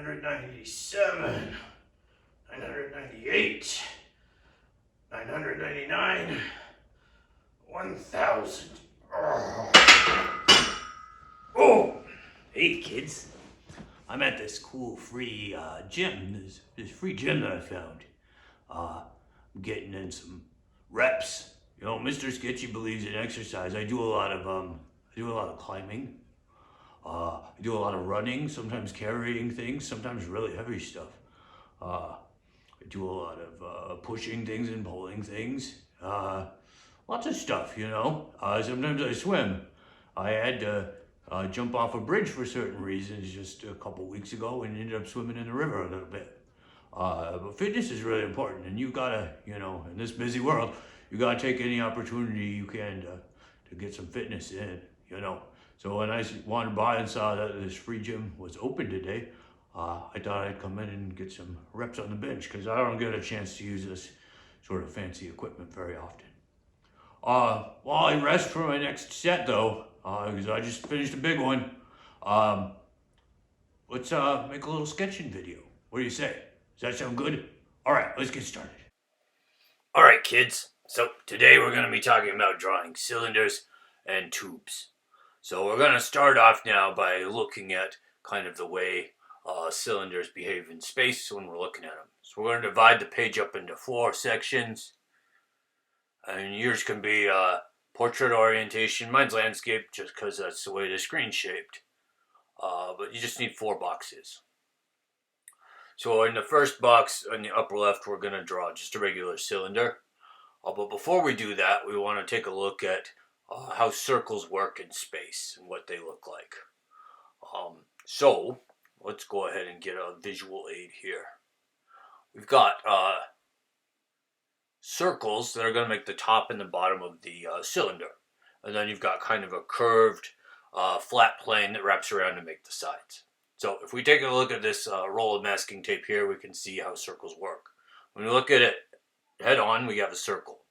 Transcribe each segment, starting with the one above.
997, 998, 999, 1000. Oh! Hey kids, I'm at this cool free gym, this free gym that I found. I'm getting in some reps. You know, Mr. Sketchy believes in exercise. I do a lot of climbing. I do a lot of running, sometimes carrying things, sometimes really heavy stuff. I do a lot of pushing things and pulling things. Lots of stuff, you know. Sometimes I swim. I had to jump off a bridge for certain reasons just a couple weeks ago and ended up swimming in the river a little bit. But fitness is really important, and you gotta, you know, in this busy world, you gotta take any opportunity you can to get some fitness in, you know. So when I wandered by and saw that this free gym was open today, I thought I'd come in and get some reps on the bench because I don't get a chance to use this sort of fancy equipment very often. While I rest for my next set though, because I just finished a big one, let's make a little sketching video. What do you say? Does that sound good? All right, let's get started. All right, kids. So today we're going to be talking about drawing cylinders and tubes. So we're going to start off now by looking at kind of the way cylinders behave in space when we're looking at them. So we're going to divide the page up into 4 sections. And yours can be portrait orientation. Mine's landscape just because that's the way the screen's shaped. But you just need 4 boxes. So in the first box on the upper left, we're going to draw just a regular cylinder. But before we do that, we want to take a look at how circles work in space and what they look like. So let's go ahead and get a visual aid here. We've got circles that are going to make the top and the bottom of the cylinder. And then you've got kind of a curved flat plane that wraps around to make the sides. So if we take a look at this roll of masking tape here, we can see how circles work. When we look at it head on, we have a circle.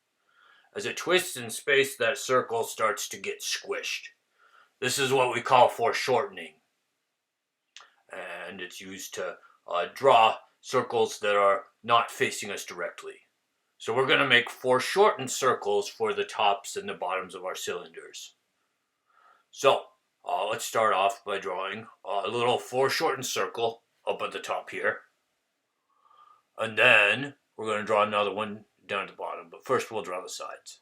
As it twists in space, that circle starts to get squished. This is what we call foreshortening. And it's used to draw circles that are not facing us directly. So we're going to make foreshortened circles for the tops and the bottoms of our cylinders. So let's start off by drawing a little foreshortened circle up at the top here. And then we're going to draw another one down at the bottom. But first we'll draw the sides.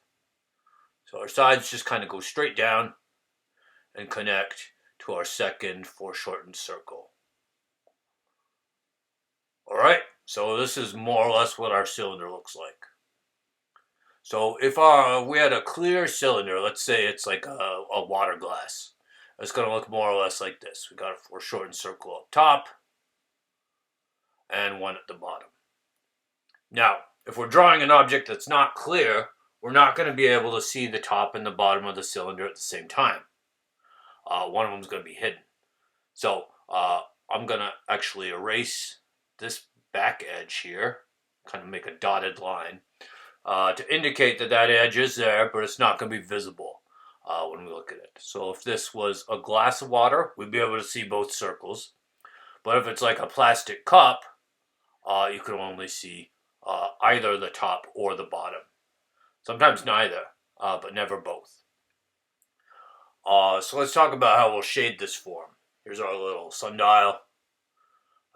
So our sides just kind of go straight down and connect to our second foreshortened circle. Alright, so this is more or less what our cylinder looks like. So if we had a clear cylinder, let's say it's like a water glass, it's going to look more or less like this. We got a foreshortened circle up top and one at the bottom. Now, if we're drawing an object that's not clear, we're not going to be able to see the top and the bottom of the cylinder at the same time. One of them is going to be hidden. So I'm going to actually erase this back edge here, kind of make a dotted line, to indicate that that edge is there, but it's not going to be visible when we look at it. So if this was a glass of water, we'd be able to see both circles. But if it's like a plastic cup, you can only see either the top or the bottom. Sometimes neither, but never both. So let's talk about how we'll shade this form. Here's our little sundial,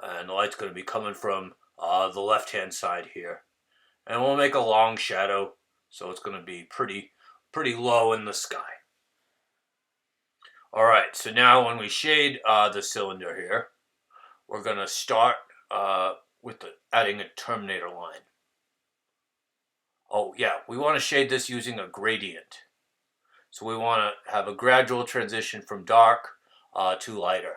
and the light's going to be coming from the left-hand side here. And we'll make a long shadow, so it's going to be pretty low in the sky. Alright, so now when we shade the cylinder here, we're going to start with adding a terminator line. Oh yeah, we want to shade this using a gradient. So we want to have a gradual transition from dark to lighter.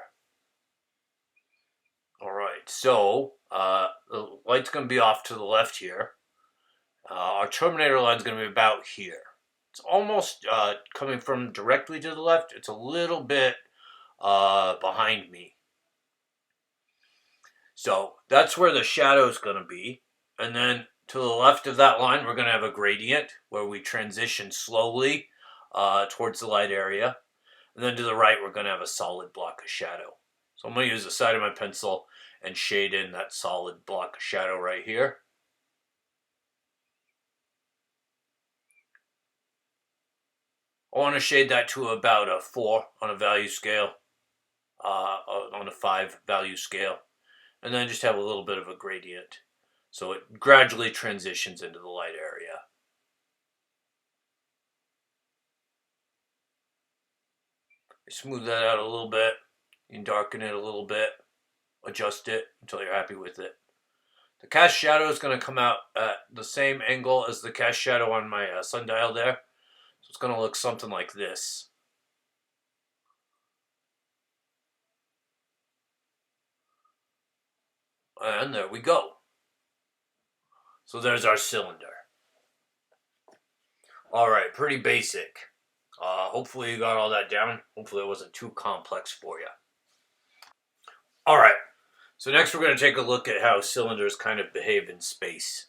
Alright, so the light's going to be off to the left here. Our terminator line is going to be about here. It's almost coming from directly to the left. It's a little bit behind me. So that's where the shadow is going to be. And then to the left of that line, we're going to have a gradient where we transition slowly towards the light area. And then to the right, we're going to have a solid block of shadow. So I'm going to use the side of my pencil and shade in that solid block of shadow right here. I want to shade that to about a 4 on a value scale, on a 5 value scale, and then just have a little bit of a gradient. So it gradually transitions into the light area. Smooth that out a little bit. You can darken it a little bit, adjust it until you're happy with it. The cast shadow is going to come out at the same angle as the cast shadow on my sundial there. So it's going to look something like this. And there we go. So there's our cylinder. Alright, pretty basic. Hopefully you got all that down. Hopefully it wasn't too complex for you. Alright, so next we're going to take a look at how cylinders kind of behave in space.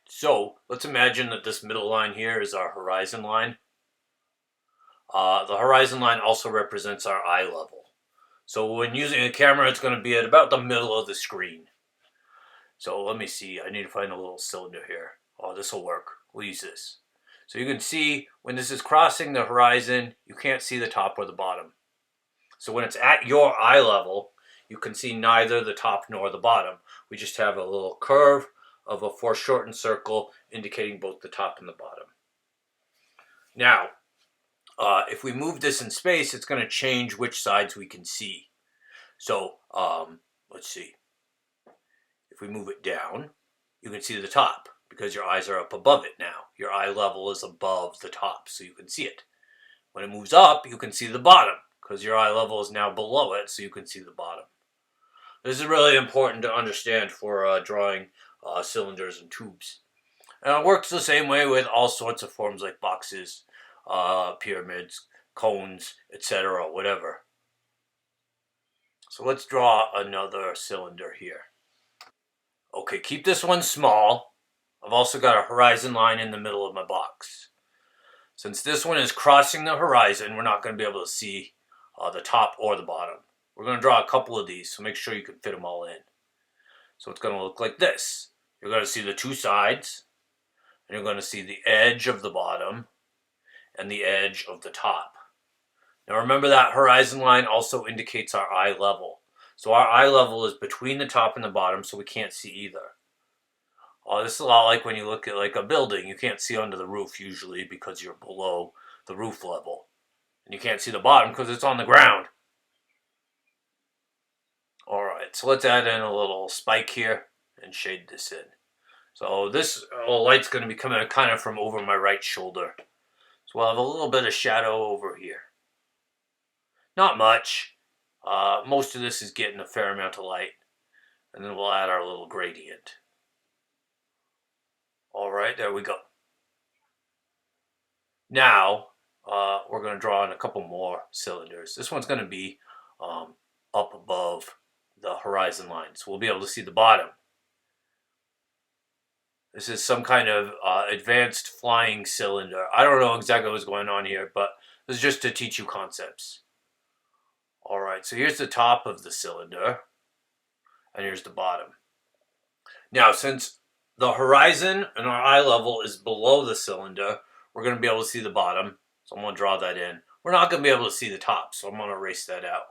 So let's imagine that this middle line here is our horizon line. The horizon line also represents our eye level. So when using a camera, it's going to be at about the middle of the screen. So let me see. I need to find a little cylinder here. Oh, this will work. We'll use this. So you can see when this is crossing the horizon, you can't see the top or the bottom. So when it's at your eye level, you can see neither the top nor the bottom. We just have a little curve of a foreshortened circle indicating both the top and the bottom. Now, if we move this in space, it's going to change which sides we can see. So let's see. If we move it down, you can see the top because your eyes are up above it now. Your eye level is above the top, so you can see it. When it moves up, you can see the bottom because your eye level is now below it, so you can see the bottom. This is really important to understand for drawing cylinders and tubes. And it works the same way with all sorts of forms like boxes, pyramids, cones, etc., whatever. So let's draw another cylinder here. Okay, keep this one small. I've also got a horizon line in the middle of my box. Since this one is crossing the horizon, we're not going to be able to see the top or the bottom. We're going to draw a couple of these, so make sure you can fit them all in. So it's going to look like this. You're going to see the two sides, and you're going to see the edge of the bottom and the edge of the top. Now remember that horizon line also indicates our eye level. So our eye level is between the top and the bottom, so we can't see either. This is a lot like when you look at like a building. You can't see under the roof usually because you're below the roof level. And you can't see the bottom because it's on the ground. Alright, so let's add in a little spike here and shade this in. So this light's going to be coming kind of from over my right shoulder. So we'll have a little bit of shadow over here. Not much. Most of this is getting a fair amount of light. And then we'll add our little gradient. Alright, there we go. Now, we're going to draw in a couple more cylinders. This one's going to be up above the horizon line, so we'll be able to see the bottom. This is some kind of advanced flying cylinder. I don't know exactly what's going on here, but this is just to teach you concepts. Alright, so here's the top of the cylinder, and here's the bottom. Now, since the horizon and our eye level is below the cylinder, we're going to be able to see the bottom, so I'm going to draw that in. We're not going to be able to see the top, so I'm going to erase that out.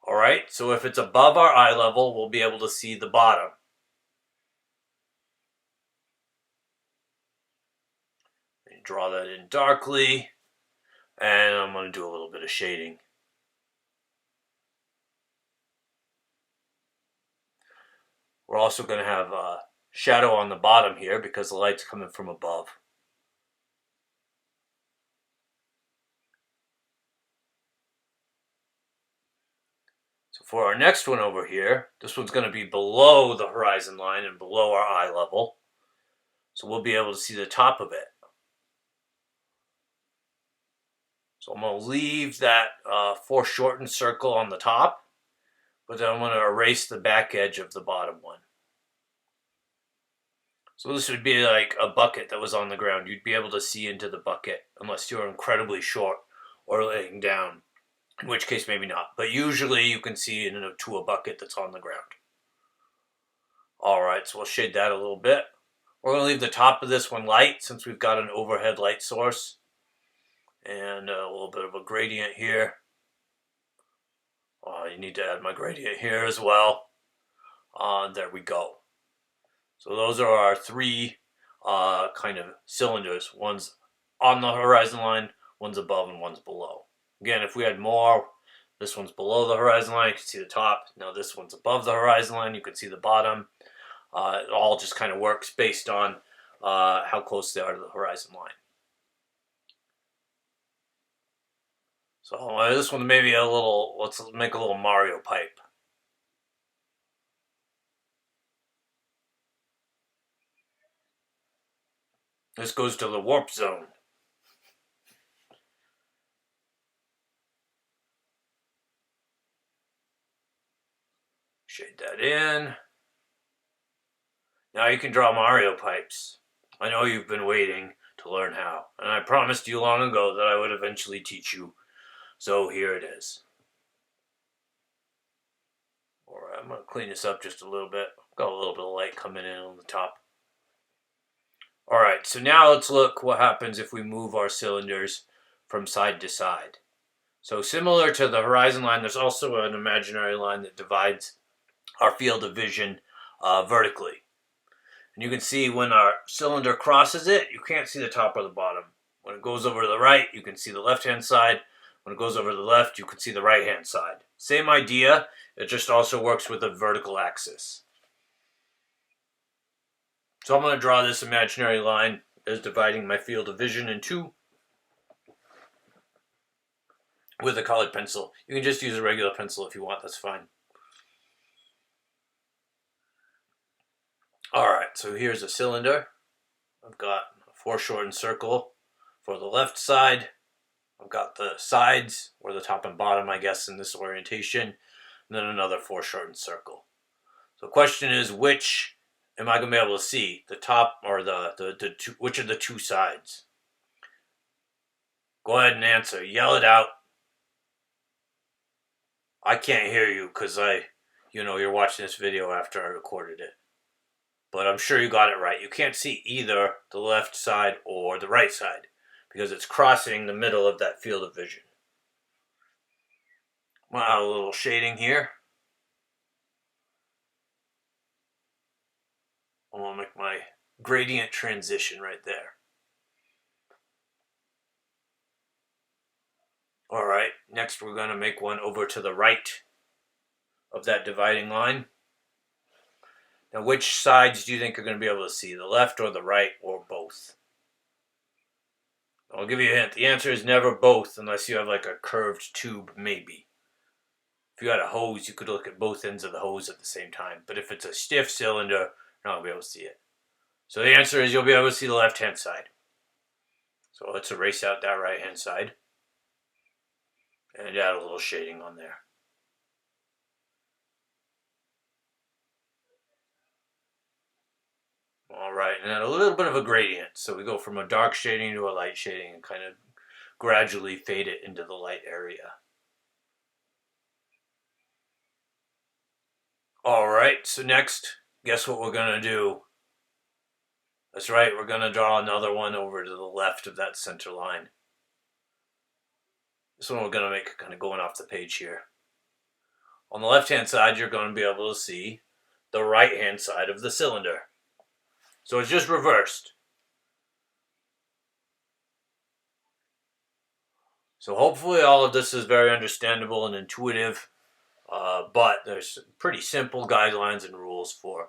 Alright, so if it's above our eye level, we'll be able to see the bottom. Draw that in darkly, and I'm going to do a little bit of shading. We're also going to have a shadow on the bottom here because the light's coming from above. So for our next one over here, this one's going to be below the horizon line and below our eye level. So we'll be able to see the top of it. So I'm going to leave that foreshortened circle on the top, but then I'm going to erase the back edge of the bottom one. So this would be like a bucket that was on the ground. You'd be able to see into the bucket unless you're incredibly short or laying down. in which case maybe not. But usually you can see it to a bucket that's on the ground. Alright, so we'll shade that a little bit. We're going to leave the top of this one light since we've got an overhead light source. And a little bit of a gradient here. You need to add my gradient here as well. There we go. So those are our three kind of cylinders. One's on the horizon line, one's above, and one's below. Again, if we had more, this one's below the horizon line, you can see the top. Now this one's above the horizon line, you can see the bottom. It all just kind of works based on how close they are to the horizon line. So this one maybe a little, let's make a little Mario pipe. This goes to the warp zone. Shade that in. Now you can draw Mario pipes. I know you've been waiting to learn how, and I promised you long ago that I would eventually teach you. So here it is. Alright, I'm going to clean this up just a little bit. Got a little bit of light coming in on the top. Alright, so now let's look what happens if we move our cylinders from side to side. So similar to the horizon line, there's also an imaginary line that divides our field of vision vertically. And you can see when our cylinder crosses it, you can't see the top or the bottom. When it goes over to the right, you can see the left-hand side. When it goes over to the left, you can see the right-hand side. Same idea, it just also works with a vertical axis. So I'm going to draw this imaginary line as dividing my field of vision in two with a colored pencil. You can just use a regular pencil if you want, that's fine. Alright, so here's a cylinder. I've got a foreshortened circle for the left side. I've got the sides, or the top and bottom, I guess, in this orientation. And then another foreshortened circle. So the question is, which am I going to be able to see? The top or the two, which are the two sides? Go ahead and answer. Yell it out. I can't hear you because you're watching this video after I recorded it. But I'm sure you got it right. You can't see either the left side or the right side because it's crossing the middle of that field of vision. I'm going to add a little shading here. I'm going to make my gradient transition right there. Alright, next we're going to make one over to the right of that dividing line. Now, which sides do you think you're going to be able to see? The left or the right or both? I'll give you a hint. The answer is never both unless you have like a curved tube, maybe. If you had a hose, you could look at both ends of the hose at the same time. But if it's a stiff cylinder, you're not going to be able to see it. So the answer is you'll be able to see the left-hand side. So let's erase out that right-hand side. And add a little shading on there. Alright, and add a little bit of a gradient. So we go from a dark shading to a light shading and kind of gradually fade it into the light area. Alright, so next, guess what we're going to do? That's right, we're going to draw another one over to the left of that center line. This one we're going to make kind of going off the page here. On the left-hand side, you're going to be able to see the right-hand side of the cylinder. So it's just reversed. So hopefully all of this is very understandable and intuitive, but there's pretty simple guidelines and rules for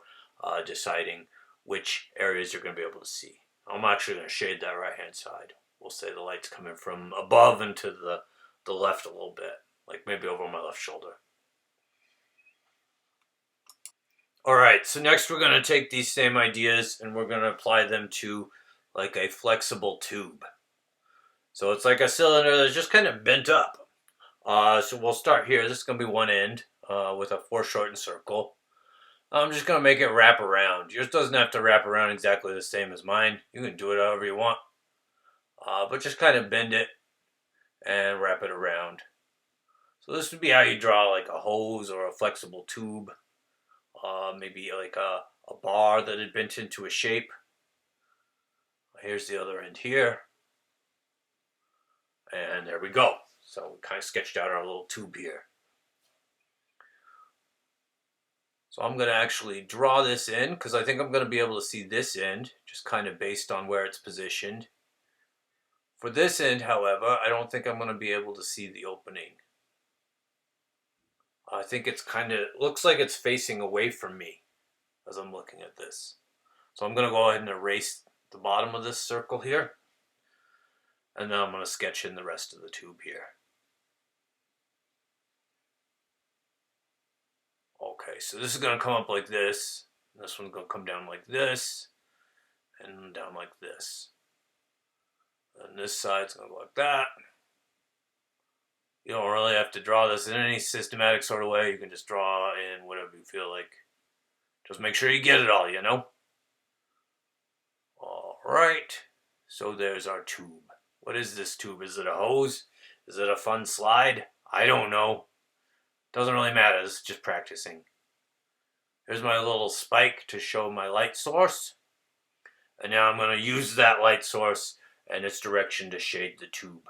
deciding which areas you're going to be able to see. I'm actually going to shade that right-hand side. We'll say the light's coming from above and to the left a little bit, like maybe over my left shoulder. Alright, so next we're going to take these same ideas and we're going to apply them to like a flexible tube. So it's like a cylinder that's just kind of bent up. So we'll start here. This is going to be one end with a foreshortened circle. I'm just going to make it wrap around. Yours doesn't have to wrap around exactly the same as mine. You can do it however you want. But just kind of bend it and wrap it around. So this would be how you draw like a hose or a flexible tube. Maybe like a bar that had bent into a shape. Here's the other end here. And there we go. So we kind of sketched out our little tube here. So I'm going to actually draw this in because I think I'm going to be able to see this end, just kind of based on where it's positioned. For this end, however, I don't think I'm going to be able to see the opening. I think it's kind of, looks like it's facing away from me as I'm looking at this. So I'm going to go ahead and erase the bottom of this circle here. And then I'm going to sketch in the rest of the tube here. Okay, so this is going to come up like this. And this one's going to come down like this. And down like this. And this side's going to go like that. You don't really have to draw this in any systematic sort of way. You can just draw in whatever you feel like. Just make sure you get it all, you know? Alright, so there's our tube. What is this tube? Is it a hose? Is it a fun slide? I don't know. Doesn't really matter, this is just practicing. Here's my little spike to show my light source. And now I'm going to use that light source and its direction to shade the tube.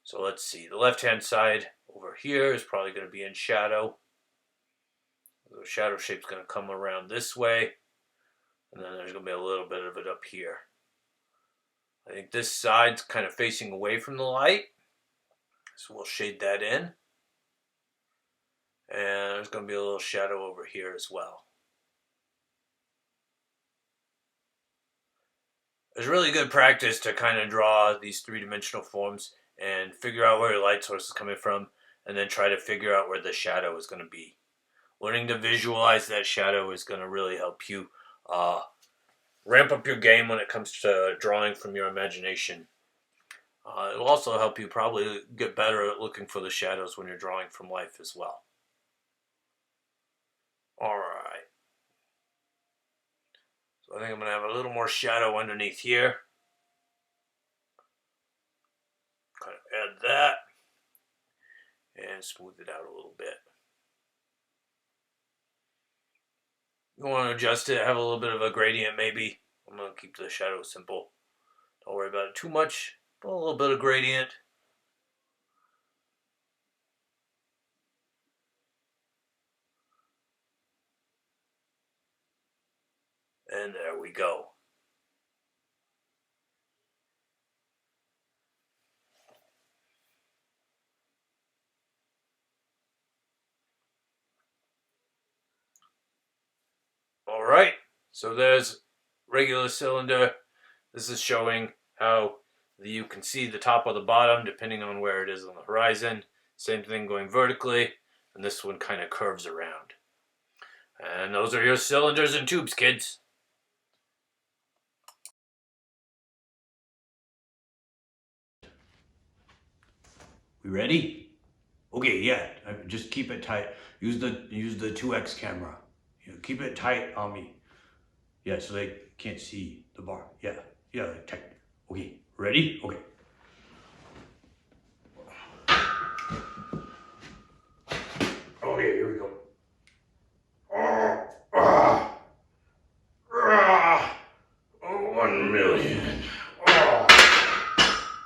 So let's see, the left-hand side over here is probably going to be in shadow. The shadow shape's going to come around this way. And then there's going to be a little bit of it up here. I think this side's kind of facing away from the light. So we'll shade that in. And there's going to be a little shadow over here as well. It's really good practice to kind of draw these three-dimensional forms and figure out where your light source is coming from, and then try to figure out where the shadow is going to be. Learning to visualize that shadow is going to really help you ramp up your game when it comes to drawing from your imagination. It'll also help you probably get better at looking for the shadows when you're drawing from life as well. Alright. So I think I'm going to have a little more shadow underneath here. Kind of add that. And smooth it out a little bit. You want to adjust it, have a little bit of a gradient maybe. I'm going to keep the shadow simple. Don't worry about it too much. Put a little bit of gradient. And there we go. Alright, so there's regular cylinder. This is showing how you can see the top or the bottom depending on where it is on the horizon. Same thing going vertically, and this one kind of curves around. And those are your cylinders and tubes, kids. We ready? Okay, yeah. Just keep it tight. Use the 2x camera. Keep it tight on me. Yeah, so they can't see the bar. Yeah, tight. Okay, ready? Okay. Okay, here we go. 1 million.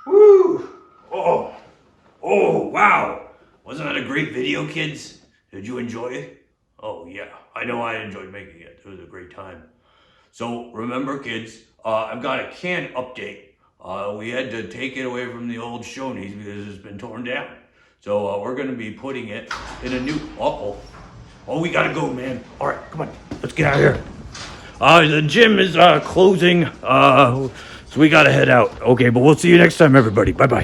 Woo! Oh, wow. Wasn't that a great video, kids? Did you enjoy it? Oh, yeah. I know I enjoyed making it. It was a great time. So remember, kids, I've got a can update. We had to take it away from the old Shoney's because it's been torn down. So we're going to be putting it in a new... Oh, we got to go, man. All right, come on. Let's get out of here. The gym is closing, so we got to head out. Okay, but we'll see you next time, everybody. Bye-bye.